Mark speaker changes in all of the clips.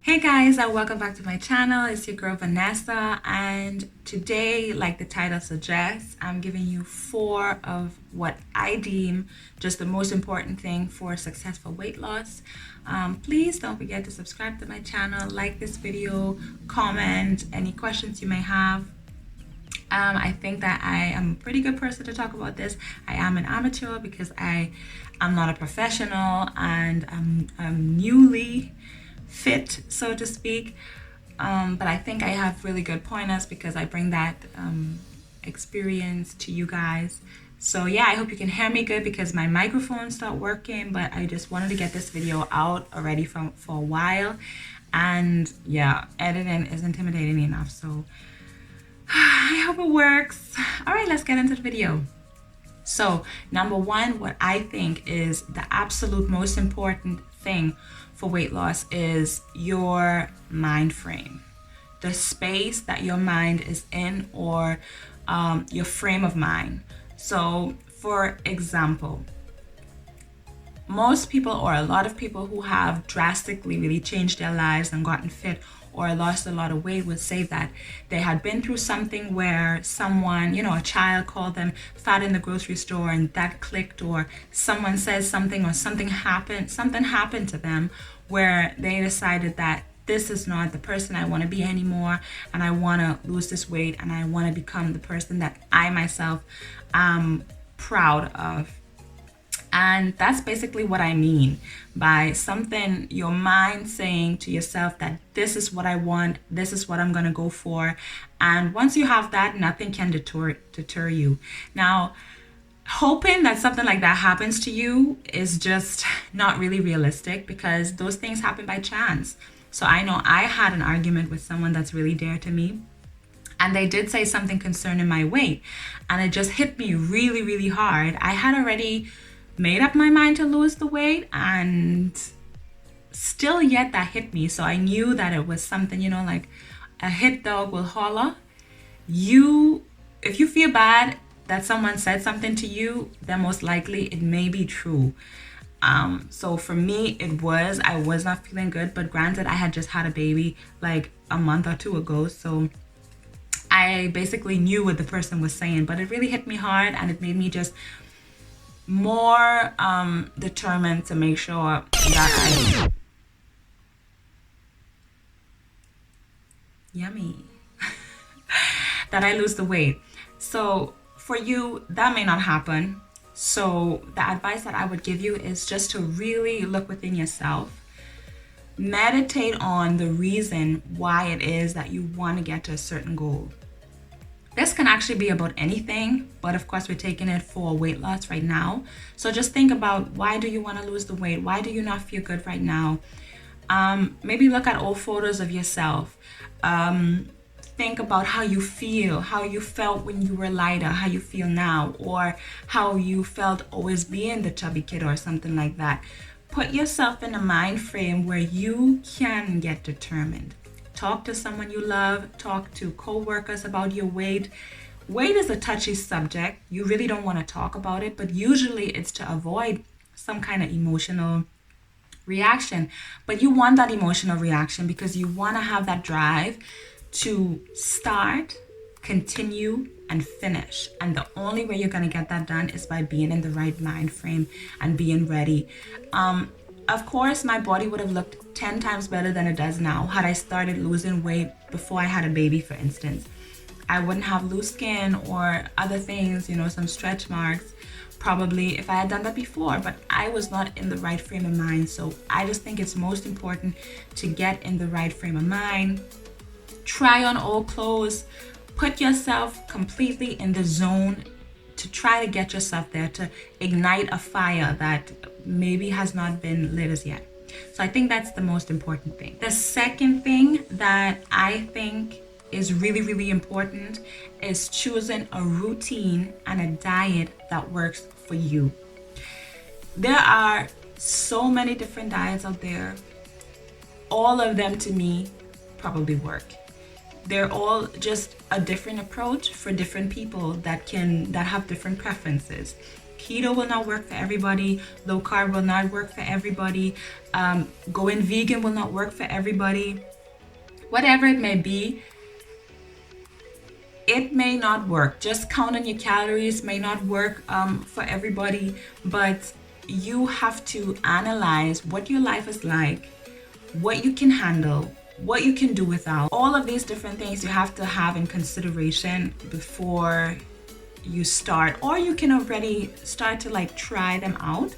Speaker 1: Hey guys, and welcome back to my channel. It's your girl Vanessa, and today, like the title suggests, I'm giving you 4 of what I deem just the most important thing for successful weight loss. Please don't forget to subscribe to my channel, like this video, comment any questions you may have. I think that I am a pretty good person to talk about this. I am an amateur because I'm not a professional, and I'm newly fit, so to speak. But I think I have really good pointers because I bring that experience to you guys. So yeah, I hope you can hear me good because my microphone stopped working, but I just wanted to get this video out already for a while. And yeah, editing is intimidating enough, so I hope it works. All right, let's get into the video. So number one, what I think is the absolute most important thing for weight loss is your mind frame, the space that your mind is in, or your frame of mind. So for example, most people, or a lot of people who have drastically really changed their lives and gotten fit or lost a lot of weight, would say that they had been through something where someone, a child called them fat in the grocery store and that clicked, or someone says something, or something happened to them where they decided that this is not the person I want to be anymore, and I want to lose this weight, and I want to become the person that I myself am proud of. And that's basically what I mean by something, your mind saying to yourself that this is what I want, this is what I'm going to go for. And once you have that, nothing can deter you. Now, hoping that something like that happens to you is just not really realistic, because those things happen by chance. So I know I had an argument with someone that's really dear to me, and they did say something concerning my weight, and it just hit me really, really hard. I had already made up my mind to lose the weight, and still yet that hit me. So I knew that it was something, like a hit dog will holler. If you feel bad that someone said something to you, then most likely it may be true. So for me, I was not feeling good, but granted, I had just had a baby like a month or two ago, so I basically knew what the person was saying, but it really hit me hard, and it made me just more determined to make sure that that I lose the weight. So for you, that may not happen. So the advice that I would give you is just to really look within yourself. Meditate on the reason why it is that you want to get to a certain goal. This can actually be about anything, but of course we're taking it for weight loss right now. So just think about, why do you want to lose the weight? Why do you not feel good right now? Maybe look at old photos of yourself. Think about how you feel, how you felt when you were lighter, how you feel now, or how you felt always being the chubby kid or something like that. Put yourself in a mind frame where you can get determined. Talk to someone you love, talk to co-workers about your weight. Weight is a touchy subject. You really don't want to talk about it, but usually it's to avoid some kind of emotional reaction. But you want that emotional reaction because you want to have that drive to start, continue, and finish. And the only way you're going to get that done is by being in the right mind frame and being ready. Of course, my body would have looked 10 times better than it does now had I started losing weight before I had a baby, for instance. I wouldn't have loose skin or other things, some stretch marks, probably, if I had done that before, but I was not in the right frame of mind. So I just think it's most important to get in the right frame of mind. Try on old clothes, put yourself completely in the zone to try to get yourself there, to ignite a fire that maybe has not been lit as yet. So I think that's the most important thing. The second thing that I think is really, really important is choosing a routine and a diet that works for you. There are so many different diets out there. All of them, to me, probably work. They're all just a different approach for different people that have different preferences. Keto will not work for everybody. Low carb will not work for everybody. Going vegan will not work for everybody. Whatever it may be, it may not work. Just counting your calories may not work for everybody, but you have to analyze what your life is like, what you can handle, what you can do without. All of these different things you have to have in consideration before you start, or you can already start to like try them out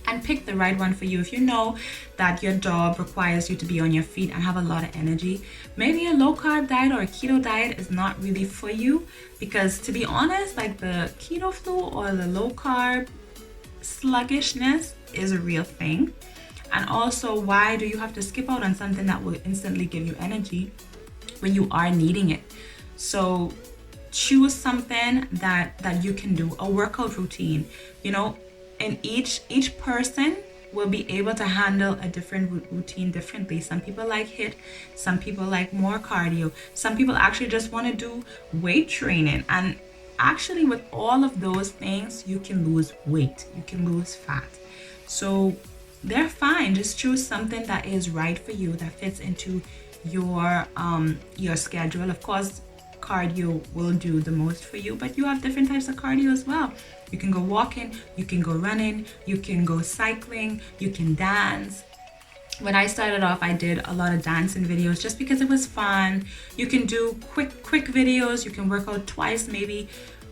Speaker 1: and pick the right one for you. If you know that your job requires you to be on your feet and have a lot of energy, maybe a low carb diet or a keto diet is not really for you, because to be honest, like the keto flu or the low carb sluggishness is a real thing. And also, why do you have to skip out on something that will instantly give you energy when you are needing it? So choose something that you can do, a workout routine. You know, and each person will be able to handle a different routine differently. Some people like HIIT, some people like more cardio, some people actually just want to do weight training. And actually with all of those things, you can lose weight, you can lose fat. So they're fine. Just choose something that is right for you, that fits into your schedule. Of course, cardio will do the most for you, but you have different types of cardio as well. You can go walking, you can go running, you can go cycling, you can dance. When I started off, I did a lot of dancing videos just because it was fun. You can do quick videos. You can work out twice, maybe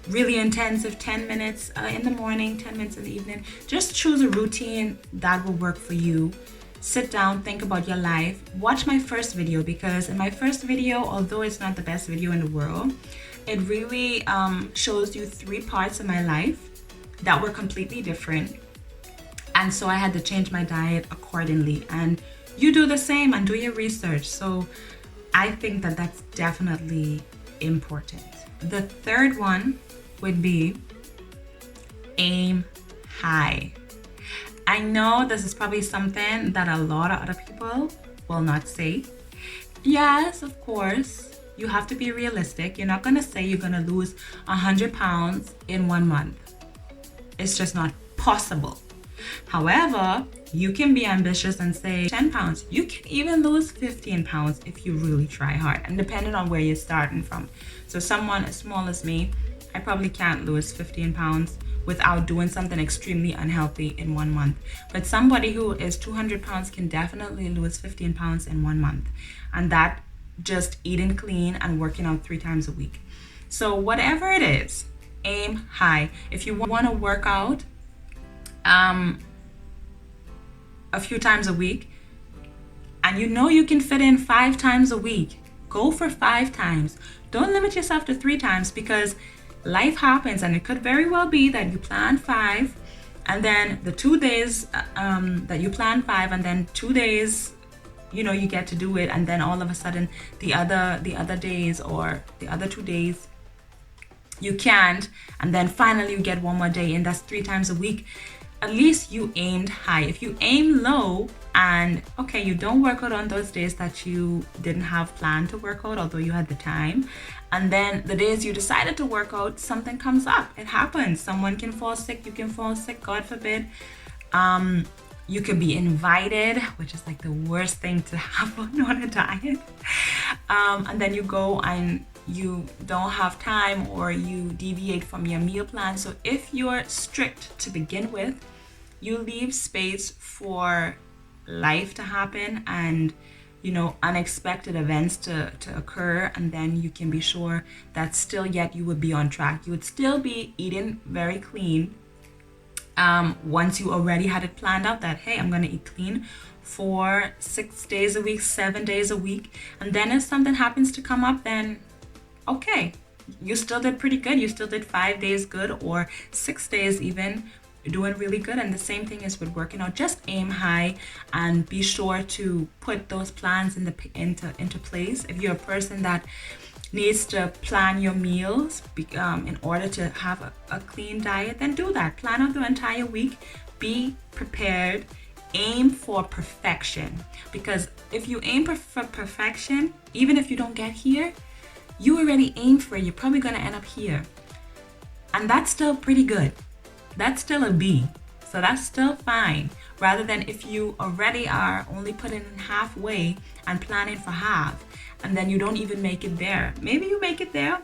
Speaker 1: really intensive, 10 minutes in the morning, 10 minutes in the evening. Just choose a routine that will work for you. Sit down, think about your life. Watch my first video, because in my first video, although it's not the best video in the world, it really shows you 3 parts of my life that were completely different. And so I had to change my diet accordingly. And you do the same and do your research. So I think that that's definitely important. The third one would be aim high. I know this is probably something that a lot of other people will not say. Yes, of course, you have to be realistic. You're not gonna say you're gonna lose 100 pounds in 1 month. It's just not possible. However, you can be ambitious and say 10 pounds. You can even lose 15 pounds if you really try hard, and depending on where you're starting from. So someone as small as me, I probably can't lose 15 pounds without doing something extremely unhealthy in 1 month. But somebody who is 200 pounds can definitely lose 15 pounds in 1 month. And that just eating clean and working out 3 times a week. So whatever it is, aim high. If you want to work out a few times a week, and you know you can fit in 5 times a week, go for 5 times. Don't limit yourself to 3 times, because life happens, and it could very well be that you plan 5, and then the 2 days that you plan 5, and then 2 days, you know, you get to do it, and then all of a sudden the other days or the other 2 days you can't, and then finally you get 1 more day, and that's 3 times a week. At least you aimed high. If you aim low and okay, you don't work out on those days that you didn't have planned to work out, although you had the time, and then the days you decided to work out, something comes up. It happens. Someone can fall sick, you can fall sick, God forbid. You could be invited, which is like the worst thing to happen on a diet. And then you go and you don't have time, or you deviate from your meal plan. So if you're strict to begin with, you leave space for life to happen and, you know, unexpected events to occur, and then you can be sure that still yet you would be on track. You would still be eating very clean once you already had it planned out that, hey, I'm going to eat clean for 6 days a week, 7 days a week. And then if something happens to come up, then okay, you still did pretty good. You still did 5 days good, or 6 days even. You're doing really good. And the same thing is with working out. Just aim high and be sure to put those plans into place. If you're a person that needs to plan your meals in order to have a clean diet, then do that. Plan out the entire week. Be prepared. Aim for perfection. Because if you aim for perfection, even if you don't get here, you already aimed for it. You're probably going to end up here. And that's still pretty good. that's still a B. So that's still fine. Rather than if you already are only putting in halfway and planning for half, and then you don't even make it there. Maybe you make it there,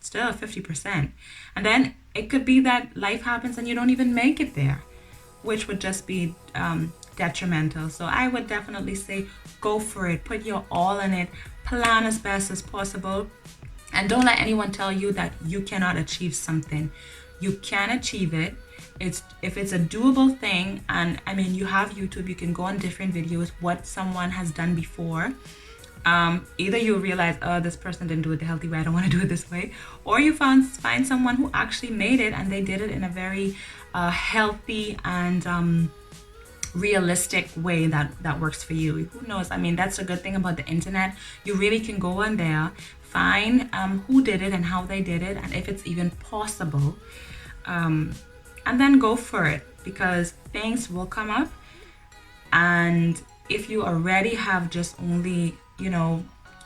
Speaker 1: still 50%. And then it could be that life happens and you don't even make it there, which would just be detrimental. So I would definitely say go for it. Put your all in it. Plan as best as possible. And don't let anyone tell you that you cannot achieve something. You can achieve it. If it's a doable thing, and I mean, you have YouTube, you can go on different videos, what someone has done before. Either you realize, oh, this person didn't do it the healthy way, I don't want to do it this way, or you find someone who actually made it and they did it in a very healthy and realistic way that works for you. Who knows? I mean, that's a good thing about the internet. You really can go on there, find who did it and how they did it, and if it's even possible, and then go for it, because things will come up. And if you already have just only,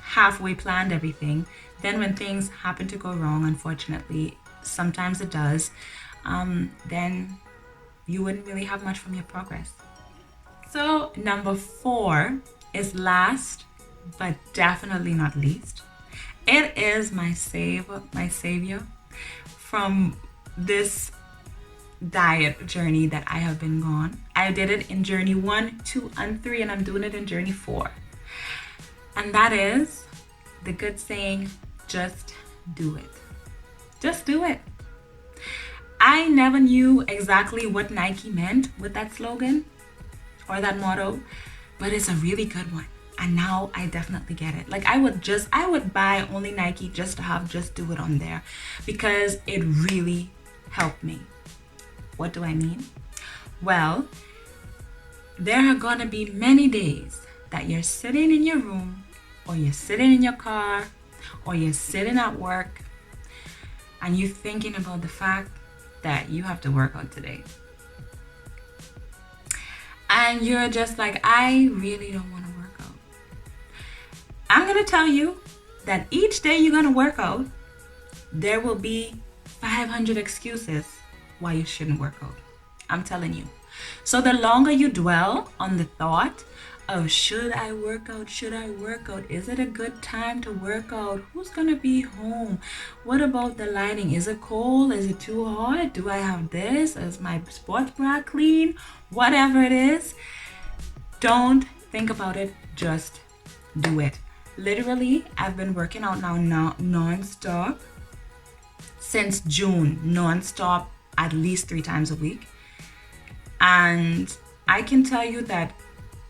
Speaker 1: halfway planned everything, then when things happen to go wrong, unfortunately, sometimes it does, then you wouldn't really have much from your progress. So number 4 is last, but definitely not least. It is my savior from this diet journey that I have been on. I did it in journey 1, 2, and 3, and I'm doing it in journey 4. And that is the good saying, just do it. Just do it. I never knew exactly what Nike meant with that slogan or that motto, but it's a really good one. And now I definitely get it. Like I would buy only Nike just to have just do it on there, because it really helped me. What do I mean? Well, there are gonna be many days that you're sitting in your room, or you're sitting in your car, or you're sitting at work, and you're thinking about the fact that you have to work out today. And you're just like, I really don't want to work out. I'm gonna tell you that each day you're gonna work out, there will be 500 excuses why you shouldn't work out. I'm telling you. So the longer you dwell on the thought of should I work out? Should I work out? Is it a good time to work out? Who's gonna be home? What about the lighting? Is it cold? Is it too hot? Do I have this? Is my sports bra clean? Whatever it is, don't think about it. Just do it. Literally, I've been working out now non-stop since June, non-stop, at least 3 times a week. And I can tell you that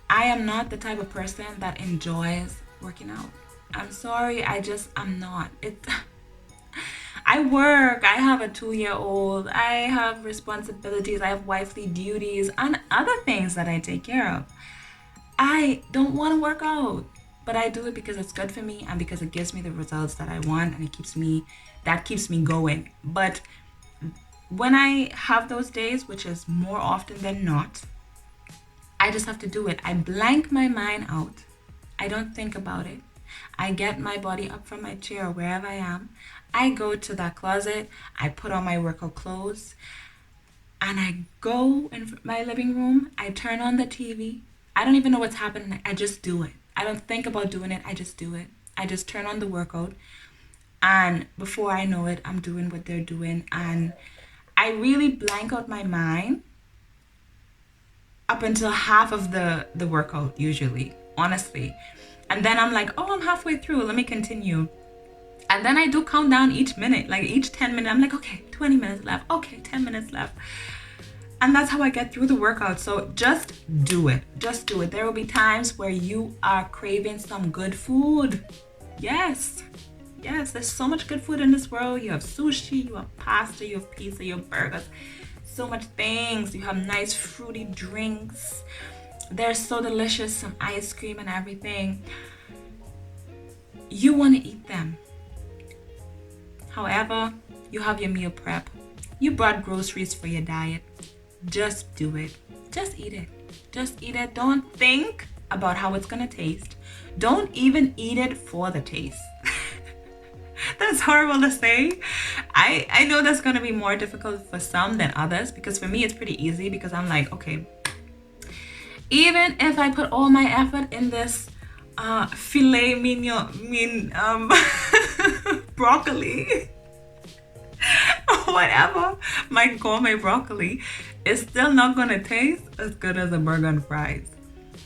Speaker 1: I am not the type of person that enjoys working out. I'm sorry, I'm not. I work, I have a 2-year-old, I have responsibilities, I have wifely duties and other things that I take care of. I don't want to work out, but I do it because it's good for me and because it gives me the results that I want, and that keeps me going. But when I have those days, which is more often than not, I just have to do it. I blank my mind out. I don't think about it. I get my body up from my chair or wherever I am. I go to that closet. I put on my workout clothes. And I go in my living room. I turn on the TV. I don't even know what's happening. I just do it. I don't think about doing it. I just do it. I just turn on the workout. And before I know it, I'm doing what they're doing. And I really blank out my mind up until half of the workout, usually, honestly. And then I'm like, oh, I'm halfway through. Let me continue. And then I do count down each minute, like each 10 minutes. I'm like, okay, 20 minutes left. Okay, 10 minutes left. And that's how I get through the workout. So just do it. Just do it. There will be times where you are craving some good food. Yes. Yes, there's so much good food in this world. You have sushi, you have pasta, you have pizza, you have burgers. So much things. You have nice fruity drinks. They're so delicious. Some ice cream and everything. You want to eat them. However, you have your meal prep. You brought groceries for your diet. Just do it. Just eat it. Just eat it. Don't think about how it's going to taste. Don't even eat it for the taste. That's horrible to say. I know that's gonna be more difficult for some than others, because for me it's pretty easy, because I'm like, okay, even if I put all my effort in this filet mignon, broccoli, whatever, my gourmet broccoli, it's still not gonna taste as good as a burger and fries.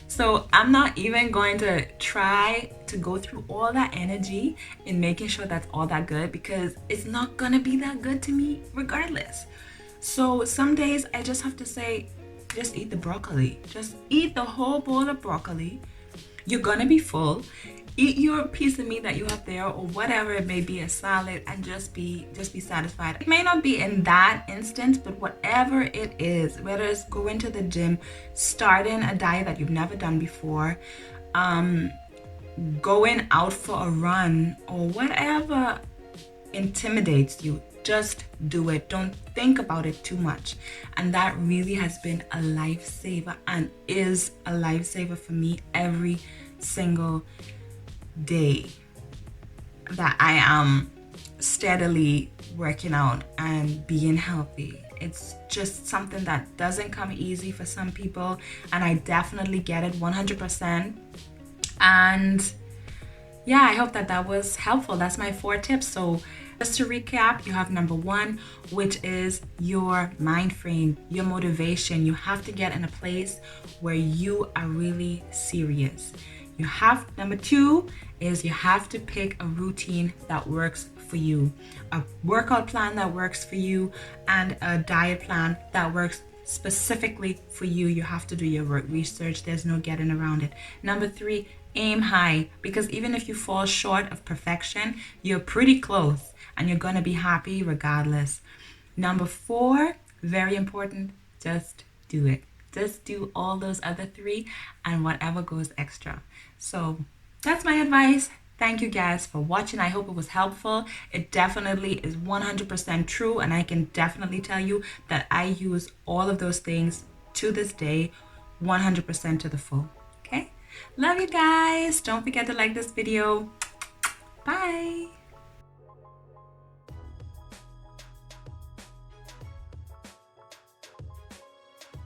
Speaker 1: So I'm not even going to try to go through all that energy in making sure that's all that good, because it's not gonna be that good to me regardless. So some days I just have to say, just eat the broccoli. Just eat the whole bowl of broccoli. You're gonna be full. Eat your piece of meat that you have there, or whatever it may be, a salad, and just be satisfied. It may not be in that instance, but whatever it is, whether it's going to the gym, starting a diet that you've never done before, going out for a run, or whatever intimidates you, just do it. Don't think about it too much. And that really has been a lifesaver, and is a lifesaver for me every single day that I am steadily working out and being healthy. It's just something that doesn't come easy for some people, and I definitely get it 100%. And yeah, I hope that was helpful. That's my 4 tips. So just to recap, you have number 1, which is your mind frame, your motivation. You have to get in a place where you are really serious. Number 2 is you have to pick a routine that works for you, a workout plan that works for you, and a diet plan that works specifically for you. You have to do your research. There's no getting around it. Number 3, aim high, because even if you fall short of perfection, you're pretty close and you're going to be happy regardless. Number 4, very important, just do it. Just do all those other 3 and whatever goes extra. So that's my advice. Thank you guys for watching. I hope it was helpful. It definitely is 100% true, and I can definitely tell you that I use all of those things to this day 100% to the full. Okay? Love you guys. Don't forget to like this video. Bye.